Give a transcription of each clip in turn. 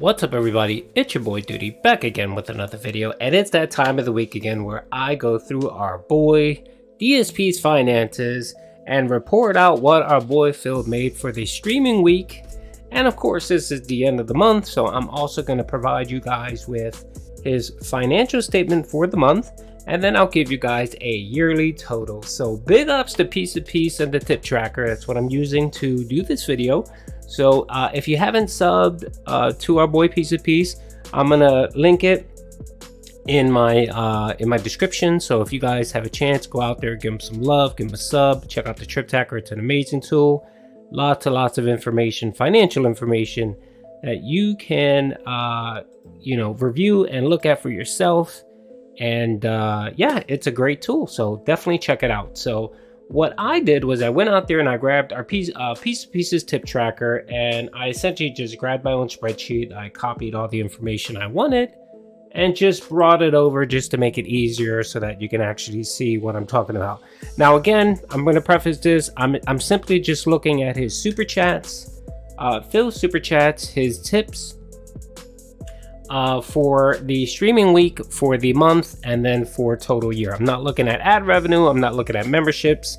What's up everybody, it's your boy Duty back again with another video, and it's that time of the week again where I go through our boy DSP's finances and report out what our boy Phil made for the streaming week. And of course this is the end of the month, so I'm also going to provide you guys with his financial statement for the month, and then I'll give you guys a yearly total. So big ups to Piece of Peace and the tip tracker. That's what I'm using to do this video. So if you haven't subbed to our boy Piece of Peace, I'm gonna link it in my description. So if you guys have a chance, go out there, give him some love, give him a sub, check out the trip tracker. It's an amazing tool. Lots of information, financial information that you can review and look at for yourself. And yeah, it's a great tool, so definitely check it out. So what I did was I went out there and I grabbed our Piece of Pieces tip tracker, and I essentially just grabbed my own spreadsheet. I copied all the information I wanted and just brought it over just to make it easier so that you can actually see what I'm talking about. Now again, I'm going to preface this. I'm simply just looking at his super chats, Phil's super chats, his tips for the streaming week, for the month, and then for total year. I'm not looking at ad revenue. I'm not looking at memberships.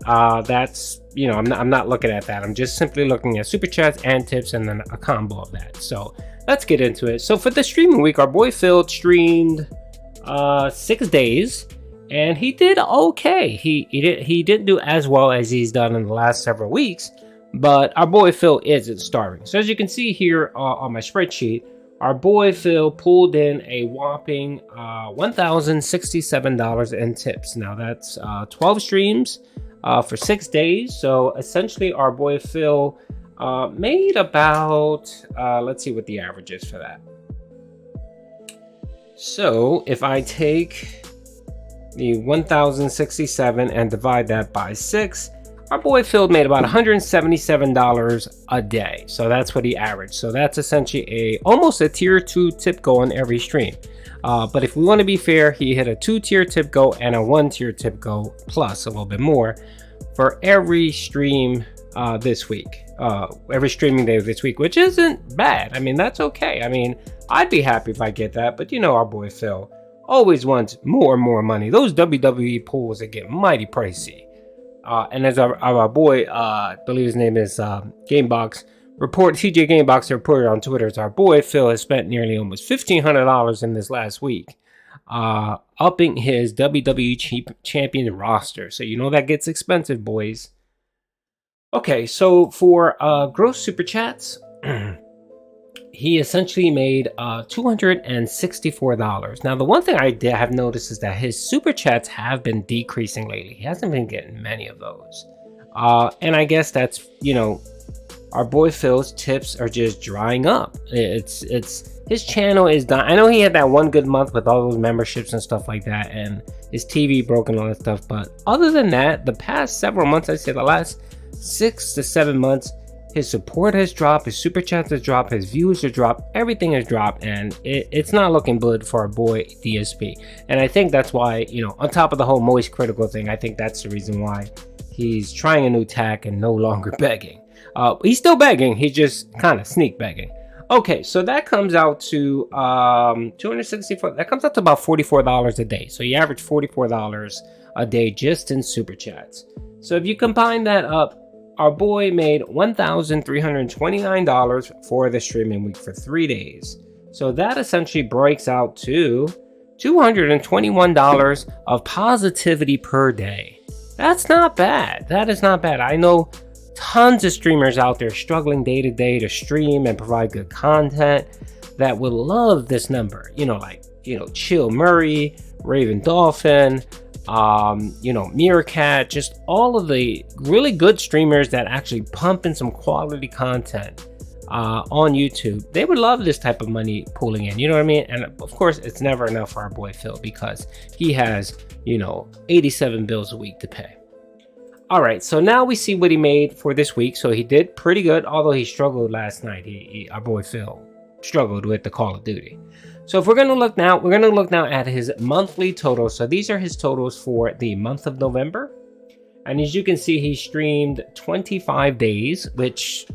That's, I'm not looking at that. I'm just simply looking at super chats and tips and then a combo of that. So let's get into it. So for the streaming week, our boy Phil streamed 6 days and he did okay. He didn't do as well as he's done in the last several weeks, but our boy Phil isn't starving. So as you can see here on my spreadsheet, our boy Phil pulled in a whopping $1,067 in tips. Now that's 12 streams for 6 days. So essentially our boy Phil made about, let's see what the average is for that. So if I take the 1,067 and divide that by 6, our boy Phil made about $177 a day. So that's what he averaged. So that's essentially almost a tier 2 tip go on every stream. But if we want to be fair, he hit a 2-tier tip go and a 1-tier tip go plus a little bit more for every stream this week. Every streaming day of this week, which isn't bad. I mean, that's okay. I mean, I'd be happy if I get that, but our boy Phil always wants more and more money. Those WWE pools that get mighty pricey. And as our boy, I believe his name is Gamebox, TJ Gamebox reported on Twitter, our boy Phil has spent nearly almost $1,500 in this last week, upping his WWE champion roster. So that gets expensive, boys. Okay, so for gross super chats, he essentially made $264. Now, the one thing I have noticed is that his super chats have been decreasing lately. He hasn't been getting many of those. And I guess that's, our boy Phil's tips are just drying up. It's his channel is done. I know he had that one good month with all those memberships and stuff like that, and his TV broke and all that stuff. But other than that, the past several months, I'd say the last 6 to 7 months, his support has dropped, his super chats has dropped, his views have dropped, everything has dropped, and it's not looking good for our boy DSP. And I think that's why, on top of the whole moist critical thing, I think that's the reason why he's trying a new tack and no longer begging. He's still begging, he's just kind of sneak begging. Okay, so that comes out to 264. That comes out to about $44 a day. So you average $44 a day just in super chats. So if you combine that up, our boy made $1,329 for the streaming week for 3 days. So that essentially breaks out to $221 of positivity per day. That's not bad. That is not bad. I know tons of streamers out there struggling day to day to stream and provide good content that would love this number. Chill Murray, Raven Dolphin, Meerkat, just all of the really good streamers that actually pump in some quality content on YouTube. They would love this type of money pooling in, you know what I mean? And of course, it's never enough for our boy Phil because he has, 87 bills a week to pay. All right, so now we see what he made for this week. So he did pretty good, although he struggled last night. Our boy Phil struggled with the Call of Duty. So if we're going to look now, at his monthly totals. So these are his totals for the month of November. And as you can see, he streamed 25 days, which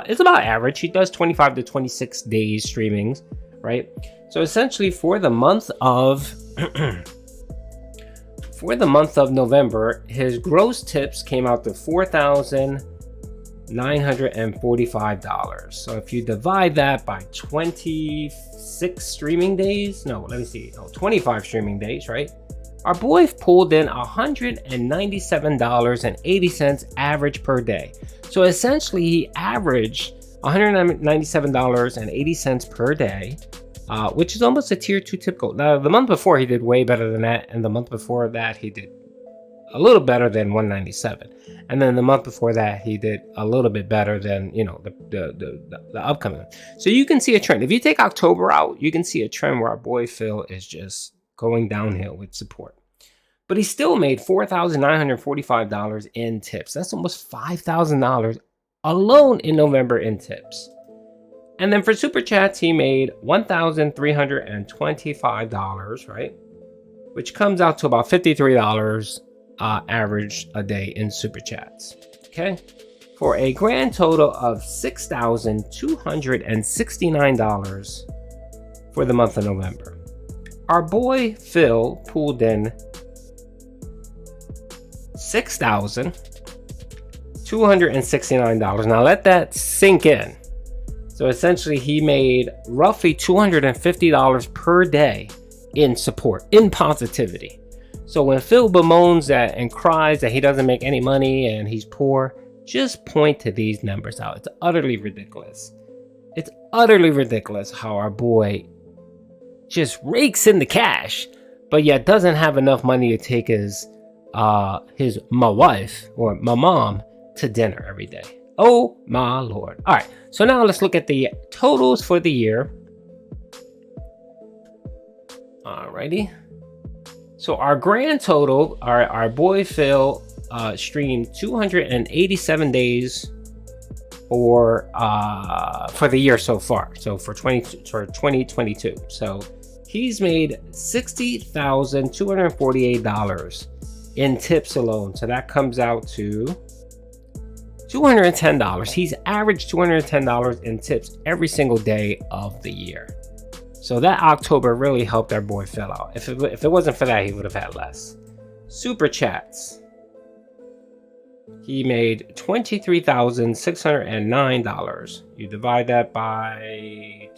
is about average. He does 25 to 26 days streamings, right? So essentially for the month of November, his gross tips came out to $4,945. So if you divide that by 26 streaming days, 25 streaming days, right? Our boy pulled in $197.80 average per day. So essentially he averaged $197.80 per day, which is almost a tier 2 tip goal. Now, the month before he did way better than that, and the month before that he did a little better than 197, and then the month before that he did a little bit better than the upcoming. So you can see a trend. If you take October out, you can see a trend where our boy Phil is just going downhill with support. But he still made $4,945 in tips. That's almost $5,000 alone in November in tips. And then for super chats, he made $1,325, right? Which comes out to about $53 average a day in super chats. Okay, for a grand total of $6,269 for the month of November. Our boy Phil pulled in $6,269. Now let that sink in. So essentially he made roughly $250 per day in support, in positivity. So when Phil bemoans that and cries that he doesn't make any money and he's poor, just point to these numbers out. It's utterly ridiculous. It's utterly ridiculous how our boy just rakes in the cash, but yet doesn't have enough money to take his my wife or my mom to dinner every day. Oh my Lord. All right, so now let's look at the totals for the year. Alrighty. So our grand total, our boy Phil streamed 287 days for the year so far. So for 2022. So he's made $60,248 in tips alone. So that comes out to $210. He's averaged $210 in tips every single day of the year. So that October really helped our boy Phil out. If it wasn't for that, he would have had less. Super chats. He made $23,609. You divide that by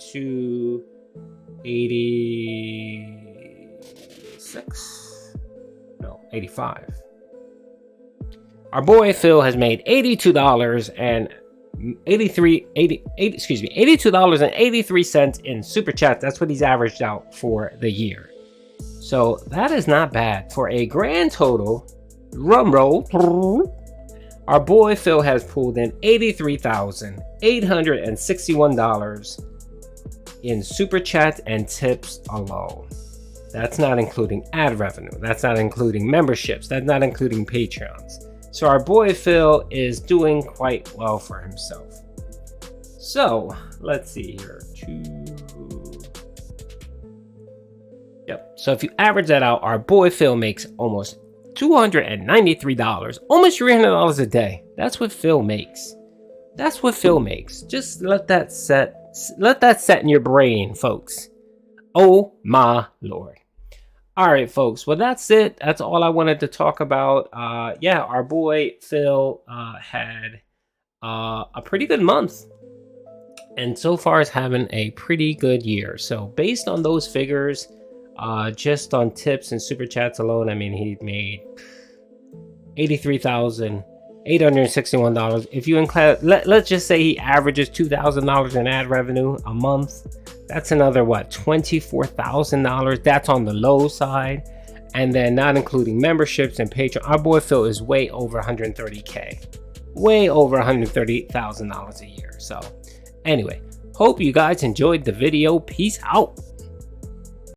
85. Our boy Phil has made $82.83 in super chat. That's what he's averaged out for the year. So that is not bad. For a grand total, drum roll, our boy Phil has pulled in $83,861 in super chats and tips alone. That's not including ad revenue. That's not including memberships. That's not including Patreons. So our boy Phil is doing quite well for himself. So let's see here. Yep. So if you average that out, our boy Phil makes almost $293, almost $300 a day. That's what Phil makes. That's what Phil makes. Just let that set in your brain, folks. Oh my Lord. All right, folks. Well, that's it. That's all I wanted to talk about. Our boy Phil had a pretty good month, and so far is having a pretty good year. So based on those figures, just on tips and super chats alone, I mean, he made $83,861. If you include, let's just say he averages $2,000 in ad revenue a month. That's another, $24,000. That's on the low side. And then not including memberships and Patreon. Our boy Phil is way over 130K. Way over $130,000 a year. So anyway, hope you guys enjoyed the video. Peace out.